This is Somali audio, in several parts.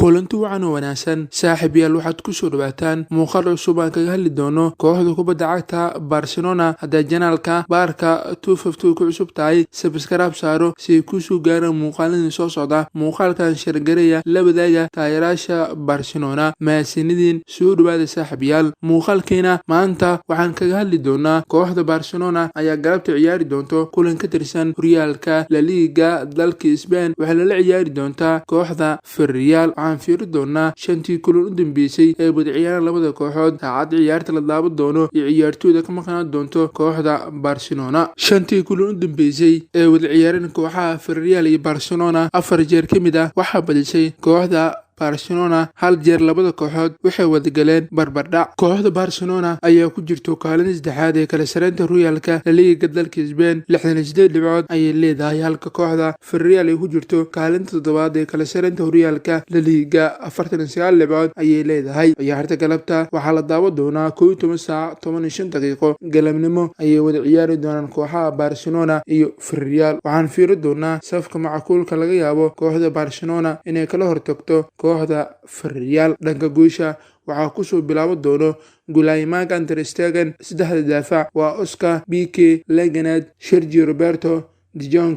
kulanti wacan oo wanaagsan saaxiibayaal waxaad ku soo dhawaataan muuqaal cusub aan kaga hadli doono kooxda kubadda cagta Barcelona haddii janaalka baarka 252 ku cusub tahay subscribe saaro si ay ku soo gaaraan muuqaaladii soo socda muuqaalkan shirgareeya la wadaaga taageerayaasha Barcelona mahadsanidin soo dhawaada saaxiibayaal muuqaalkeena maanta waxaan kaga hadli doonaa kooxda Barcelona ayaa galabta ciyaari doonto kulan ka tirsan horyaalka La Liga dalka Spain waxaa la ciyaari doontaa kooxda Villarreal waxaan fiiri doonaa shantii kulan u dambeysay ee wada ciyaaraan labada kooxood saacad ciyaarta la daawan doono iyo ciyaartooyda ka maqnaan doonto kooxda Barcelona shantii kulan u dambeysay ee wada ciyaaraan kooxaha Villarreal iyo Barcelona 4 jeer kamid ah waxaa badisay kooxda Barcelona hal jeer labada kooxood waxay wada galeen barbardhac kooxda Barcelona ayaa ku jirto kaalin saddexaad ee kala sareynta horyaalka La Liga dalka Spain 68 dhibcood ayay leedahay halka kooxda Villarreal ay ku jirto kaalinta toddobaad ee kala sareynta horyaalka La Liga 49 dhibcood ayay leedahay ciyaarta galabta waxaa la daawan doonaa 11 saac 15 daqiiqo galabnimo ayay wada ciyaari doonaan kooxaha Barcelona iyo Villarreal waxaan fiiri doonaa safka macquulka laga yaabo kooxda Barcelona inay kala hortagto kooxda Villarreal dhanka guusha waxaa ku soo bilaaban doono Guilherme Ter Stegen saddexda daafac waa Oscar Pique Legenad Sergio Roberto De Jong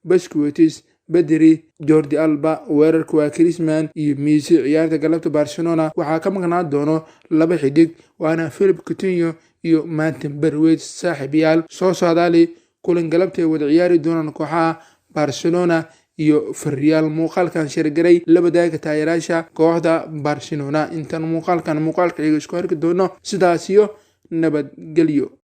Busquets Pedri Jordi Alba weerarka waa Griezmann iyo Messi ciyaarta galabta Barcelona waxaa ka maqnaan doono laba xidig waana Philippe Coutinho iyo Martin Braithwaite saaxiibayaal soo saadaali kulan galabta ay wada ciyaari doonaan kooxaha Barcelona iyo Villarreal muuqaalkan shirgaray la wadaaga taageerayaasha kooxda Barcelona intaan muuqaalka isku arki doono sidaas iyo nabadgelyo.